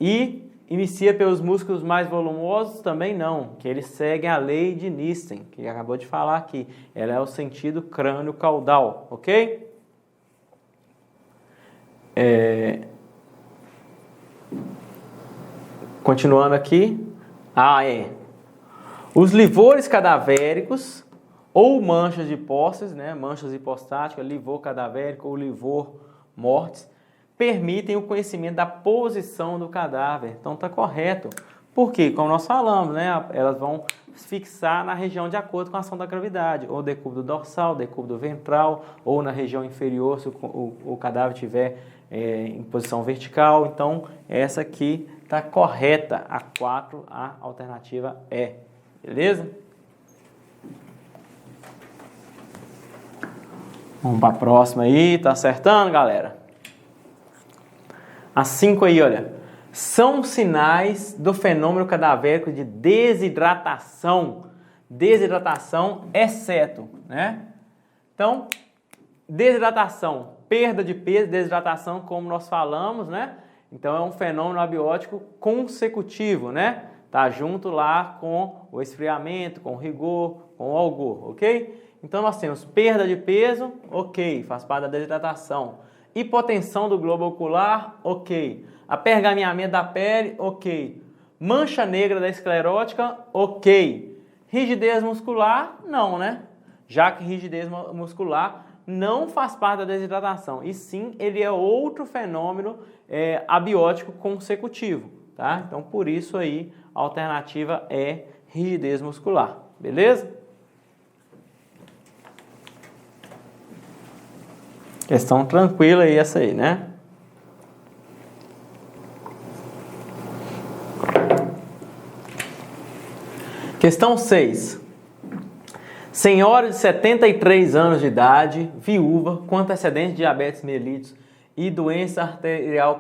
E inicia pelos músculos mais volumosos? Também não, que eles seguem a lei de Nisten, que acabou de falar aqui. Ela é o sentido crânio-caudal, ok? Continuando aqui, os livores cadavéricos ou manchas de hipóstase, né, manchas hipostáticas, livor cadavérico ou livor mortis, permitem o conhecimento da posição do cadáver. Então está correto. Por quê? Como nós falamos, né, elas vão fixar na região de acordo com a ação da gravidade, ou decúbito dorsal, decúbito ventral, ou na região inferior se o cadáver estiver em posição vertical. Então essa aqui está correta, a 4, a alternativa é. Beleza? Vamos para a próxima aí, tá acertando, galera? A 5 aí, olha. São sinais do fenômeno cadavérico de desidratação desidratação, exceto, né? Então, desidratação, perda de peso, desidratação, como nós falamos, né? Então, é um fenômeno abiótico consecutivo, né? Tá junto lá com o esfriamento, com o rigor, com o algor, ok? Então, nós temos perda de peso, ok, faz parte da desidratação. Hipotensão do globo ocular, ok. Apergaminhamento da pele, ok. Mancha negra da esclerótica, ok. Rigidez muscular, não, né? Já que rigidez muscular não faz parte da desidratação, e sim ele é outro fenômeno abiótico consecutivo, tá? Então, por isso aí, a alternativa é rigidez muscular, beleza? Questão tranquila aí essa aí, né? Questão 6. Senhora de 73 anos de idade, viúva, com antecedentes de diabetes mellitus e doença arterial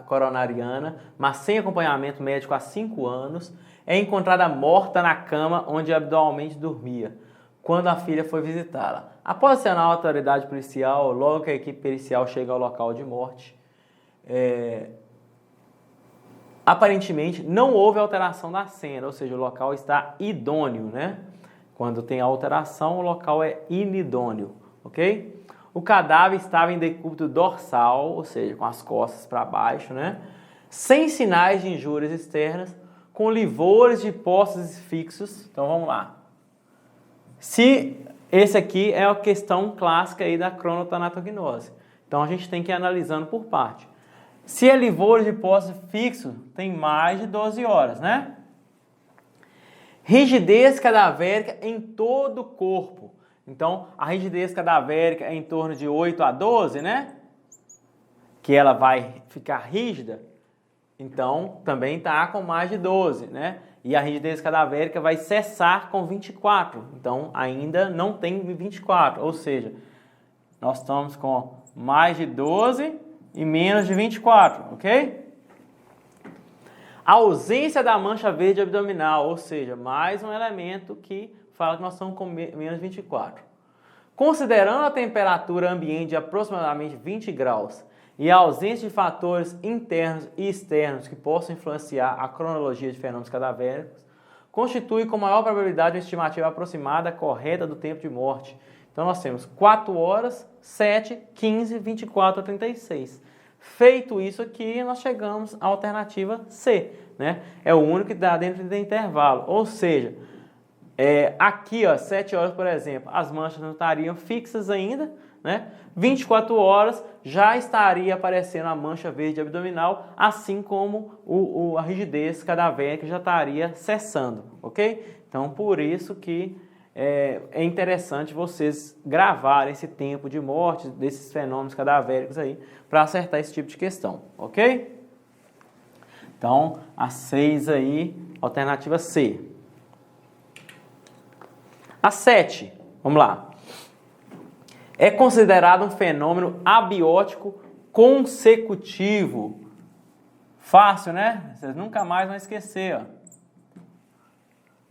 coronariana, mas sem acompanhamento médico há 5 anos, é encontrada morta na cama onde habitualmente dormia, quando a filha foi visitá-la. Após acionar a autoridade policial, logo que a equipe pericial chega ao local de morte, aparentemente não houve alteração da cena, ou seja, o local está idôneo, né? Quando tem alteração, o local é inidôneo, ok? O cadáver estava em decúbito dorsal, ou seja, com as costas para baixo, né? Sem sinais de injúrias externas, com livores de postos fixos. Então vamos lá. Se esse aqui é a questão clássica aí da cronotanatognose. Então a gente tem que ir analisando por parte. Se é livores de postos fixos, tem mais de 12 horas, né? Rigidez cadavérica em todo o corpo. Então, a rigidez cadavérica é em torno de 8 a 12, né? Que ela vai ficar rígida. Então, também está com mais de 12, né? E a rigidez cadavérica vai cessar com 24. Então, ainda não tem 24. Ou seja, nós estamos com mais de 12 e menos de 24, ok? A ausência da mancha verde abdominal, ou seja, mais um elemento que fala que nós estamos com menos de 24. Considerando a temperatura ambiente de aproximadamente 20 graus e a ausência de fatores internos e externos que possam influenciar a cronologia de fenômenos cadavéricos, constitui com maior probabilidade uma estimativa aproximada correta do tempo de morte. Então nós temos 4 horas, 7, 15, 24 a 36. Feito isso aqui, nós chegamos à alternativa C, né? É o único que dá dentro do intervalo. Ou seja, aqui, ó, 7 horas, por exemplo, as manchas não estariam fixas ainda, né? 24 horas já estaria aparecendo a mancha verde abdominal, assim como a rigidez cadavérica já estaria cessando, ok? Então, por isso que é interessante vocês gravarem esse tempo de morte desses fenômenos cadavéricos aí para acertar esse tipo de questão, ok? Então, a 6 aí, alternativa C. A 7, vamos lá. É considerado um fenômeno abiótico consecutivo. Fácil, né? Vocês nunca mais vão esquecer, ó.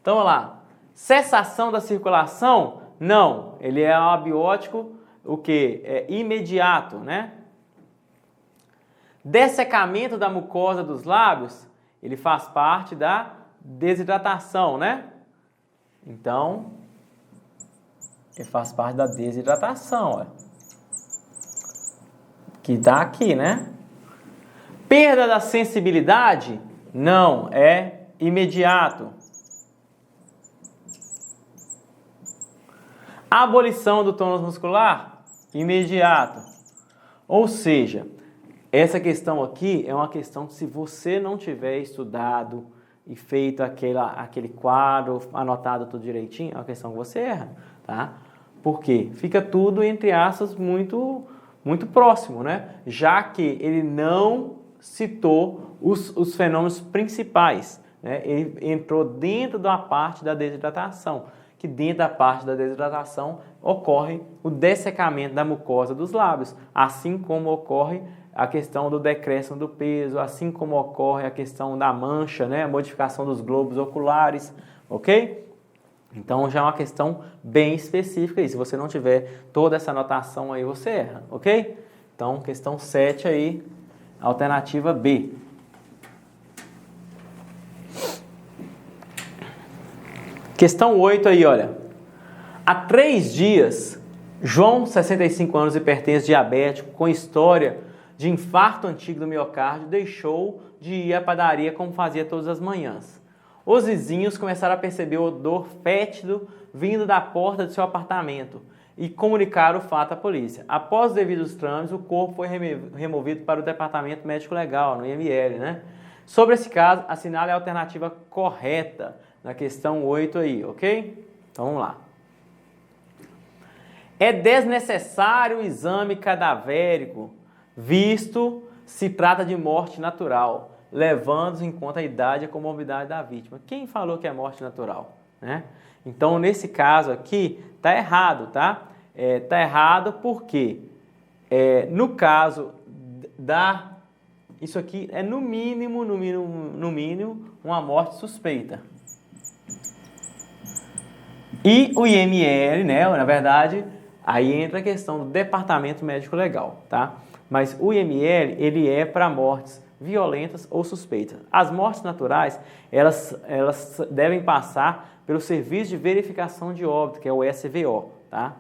Então, vamos lá. Cessação da circulação? Não, ele é um abiótico, o que? É imediato, né? Dessecamento da mucosa dos lábios, ele faz parte da desidratação, né? Então, ele faz parte da desidratação, ó. Que dá aqui, né? Perda da sensibilidade? Não, é imediato. Abolição do tônus muscular? Imediato. Ou seja, essa questão aqui é uma questão que se você não tiver estudado e feito aquele quadro, anotado tudo direitinho, é uma questão que você erra, tá? Por quê? Fica tudo, entre aspas, muito, muito próximo, né? Já que ele não citou os fenômenos principais, né? Ele entrou dentro da parte da desidratação, que dentro da parte da desidratação ocorre o dessecamento da mucosa dos lábios, assim como ocorre a questão do decréscimo do peso, assim como ocorre a questão da mancha, né, a modificação dos globos oculares, ok? Então já é uma questão bem específica aí. Se você não tiver toda essa anotação aí, você erra, ok? Então, questão 7 aí, alternativa B. Questão 8 aí, olha. Há 3 dias, João, 65 anos, hipertenso, diabético, com história de infarto antigo do miocárdio, deixou de ir à padaria como fazia todas as manhãs. Os vizinhos começaram a perceber o odor fétido vindo da porta de seu apartamento e comunicaram o fato à polícia. Após os devidos trâmites, o corpo foi removido para o Departamento Médico Legal, no IML, né? Sobre esse caso, assinale a alternativa correta na questão 8 aí, ok? Então vamos lá. É desnecessário o exame cadavérico, visto se trata de morte natural, levando em conta a idade e a comorbidade da vítima. Quem falou que é morte natural, né? Então, nesse caso aqui, tá errado, tá? Tá errado porque, no caso isso aqui é no mínimo, uma morte suspeita. E o IML, né, na verdade, aí entra a questão do Departamento Médico Legal, tá? Mas o IML, ele é para mortes violentas ou suspeitas. As mortes naturais, elas devem passar pelo Serviço de Verificação de Óbito, que é o SVO, tá?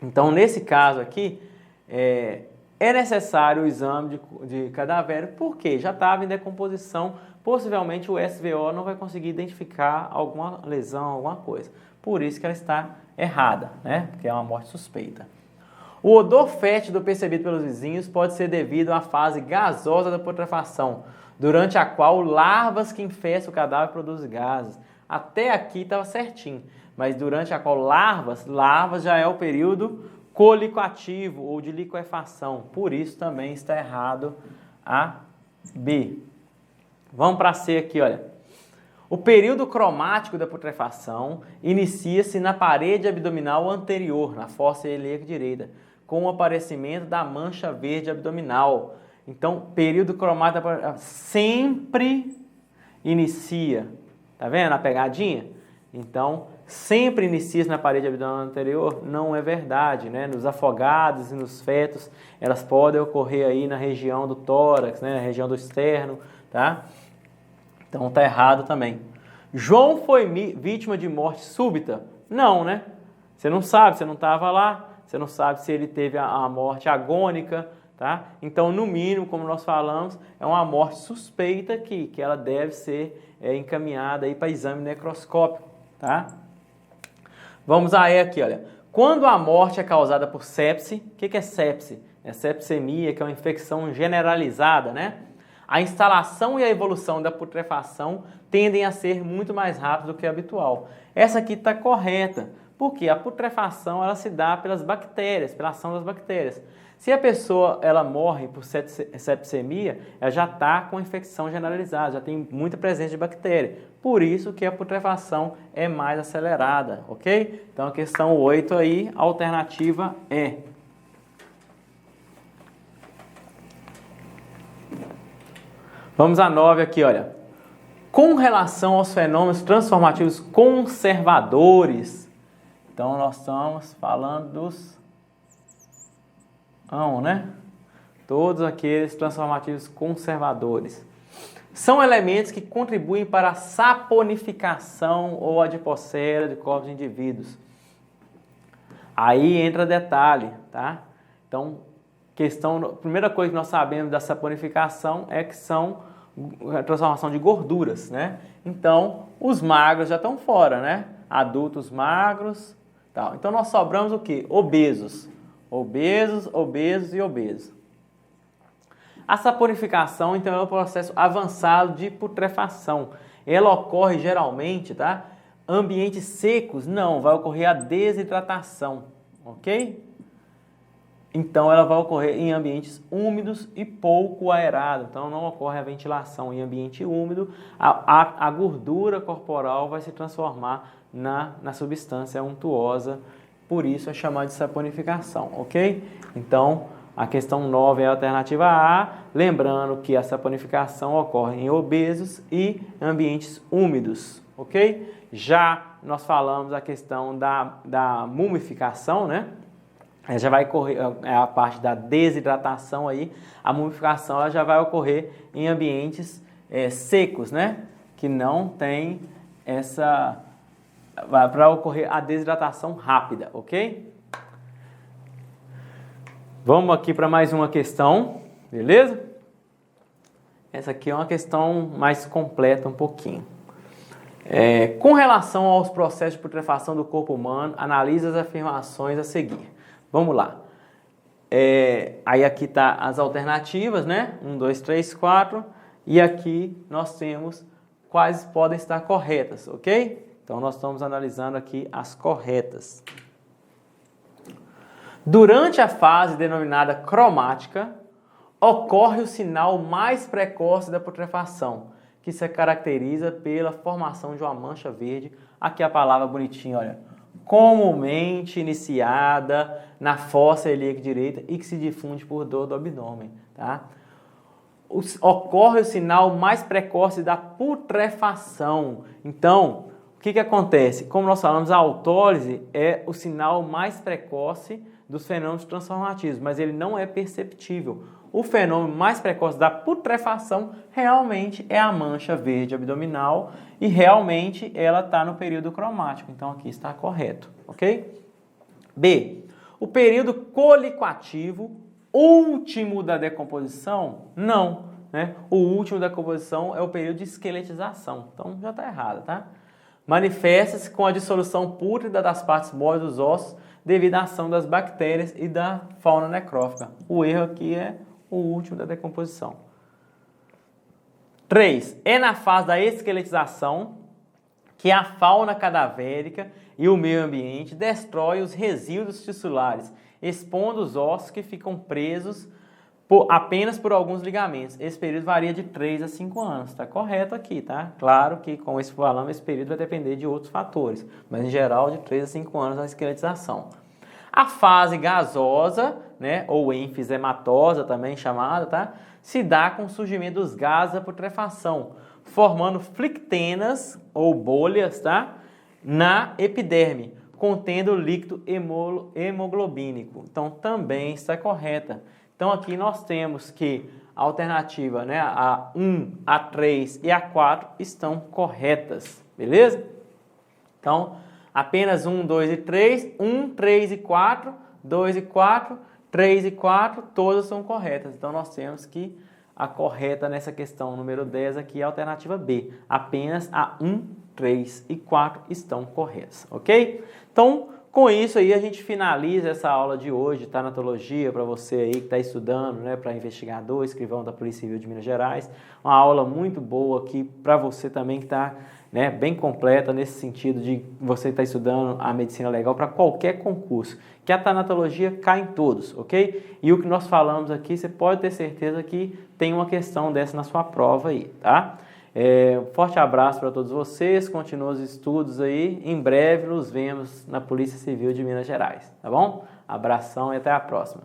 Então, nesse caso aqui, é necessário o exame de cadáver, porque já estava em decomposição, possivelmente o SVO não vai conseguir identificar alguma lesão, alguma coisa. Por isso que ela está errada, né? Porque é uma morte suspeita. O odor fétido percebido pelos vizinhos pode ser devido à fase gasosa da putrefação, durante a qual larvas que infestam o cadáver produzem gases. Até aqui estava certinho, mas durante a qual larvas já é o período colicoativo ou de liquefação. Por isso também está errado a B. Vamos para C aqui, olha. O período cromático da putrefação inicia-se na parede abdominal anterior, na fossa ilíaca direita, com o aparecimento da mancha verde abdominal. Então, período cromático da putrefação sempre inicia. Tá vendo a pegadinha? Então, sempre inicia-se na parede abdominal anterior? Não é verdade, né? Nos afogados e nos fetos, elas podem ocorrer aí na região do tórax, né? Na região do externo, tá? Então tá errado também. João foi vítima de morte súbita? Não, né? Você não sabe, você não estava lá, você não sabe se ele teve a morte agônica, tá? Então, no mínimo, como nós falamos, é uma morte suspeita que ela deve ser encaminhada aí para exame necroscópico, tá? Vamos aí aqui, olha. Quando a morte é causada por sepse, o que é sepse? É sepsemia, que é uma infecção generalizada, né? A instalação e a evolução da putrefação tendem a ser muito mais rápidas do que o habitual. Essa aqui está correta, porque a putrefação ela se dá pelas bactérias, pela ação das bactérias. Se a pessoa ela morre por sepsemia, ela já está com infecção generalizada, já tem muita presença de bactéria. Por isso que a putrefação é mais acelerada, ok? Então a questão 8 aí, a alternativa é. Vamos a 9 aqui, olha. Com relação aos fenômenos transformativos conservadores, então nós estamos falando dos né? Todos aqueles transformativos conservadores. São elementos que contribuem para a saponificação ou adipocera de corpos de indivíduos. Aí entra detalhe, tá? Então, primeira coisa que nós sabemos da saponificação é que são a transformação de gorduras, né? Então, os magros já estão fora, né? Adultos magros, tal. Então, nós sobramos o quê? Obesos. Obesos e obesos. A saponificação, então, é um processo avançado de putrefação. Ela ocorre geralmente, tá? Ambientes secos, não, vai ocorrer a desidratação, ok? Então, ela vai ocorrer em ambientes úmidos e pouco aerados. Então, não ocorre a ventilação em ambiente úmido. A gordura corporal vai se transformar na substância untuosa. Por isso, é chamada de saponificação, ok? Então, a questão 9 é a alternativa A. Lembrando que a saponificação ocorre em obesos e ambientes úmidos, ok? Já nós falamos a questão da mumificação, né? Já vai ocorrer a parte da desidratação aí. A mumificação ela já vai ocorrer em ambientes secos, né? Que não tem essa... para ocorrer a desidratação rápida, ok? Vamos aqui para mais uma questão, beleza? Essa aqui é uma questão mais completa um pouquinho. Com relação aos processos de putrefação do corpo humano, analise as afirmações a seguir. Vamos lá. Aí aqui tá as alternativas, né? 1, 2, 3, 4. E aqui nós temos quais podem estar corretas, ok? Então nós estamos analisando aqui as corretas. Durante a fase denominada cromática, ocorre o sinal mais precoce da putrefação, que se caracteriza pela formação de uma mancha verde. Aqui a palavra bonitinha, olha. Comumente iniciada na fossa ilíaca direita e que se difunde por dor do abdômen, tá? Ocorre o sinal mais precoce da putrefação. Então, o que acontece? Como nós falamos, a autólise é o sinal mais precoce dos fenômenos transformativos, mas ele não é perceptível. O fenômeno mais precoce da putrefação realmente é a mancha verde abdominal e realmente ela está no período cromático. Então aqui está correto, ok? B. O período colicoativo último da decomposição? Não, né? O último da decomposição é o período de esqueletização. Então já está errado, tá? Manifesta-se com a dissolução pútrida das partes moles dos ossos devido à ação das bactérias e da fauna necrófica. O erro aqui é o último da decomposição. 3. É na fase da esqueletização que a fauna cadavérica e o meio ambiente destrói os resíduos tissulares, expondo os ossos que ficam presos apenas por alguns ligamentos. Esse período varia de 3 a 5 anos. Está correto aqui, tá? Claro que, como falamos, esse período vai depender de outros fatores, mas em geral de 3 a 5 anos a esqueletização. A fase gasosa, né, ou enfisematosa também chamada, tá? Se dá com o surgimento dos gases da putrefação, formando flictenas ou bolhas, tá? Na epiderme, contendo líquido hemoglobínico. Então também está correta. Então aqui nós temos que a alternativa, né, a 1, a 3 e a 4 estão corretas, beleza? Então, apenas 1, 2 e 3, 1, 3 e 4, 2 e 4, 3 e 4, todas são corretas. Então nós temos que a correta nessa questão número 10 aqui é a alternativa B. Apenas a 1, 3 e 4 estão corretas, ok? Então, com isso aí a gente finaliza essa aula de hoje de tanatologia para você aí que está estudando, né, para investigador, escrivão da Polícia Civil de Minas Gerais. Uma aula muito boa aqui para você também que está, né, bem completa nesse sentido de você estar estudando a medicina legal para qualquer concurso, que a tanatologia cai em todos, ok? E o que nós falamos aqui, você pode ter certeza que tem uma questão dessa na sua prova aí, tá? Um forte abraço para todos vocês, continuem os estudos aí, em breve nos vemos na Polícia Civil de Minas Gerais, tá bom? Abração e até a próxima.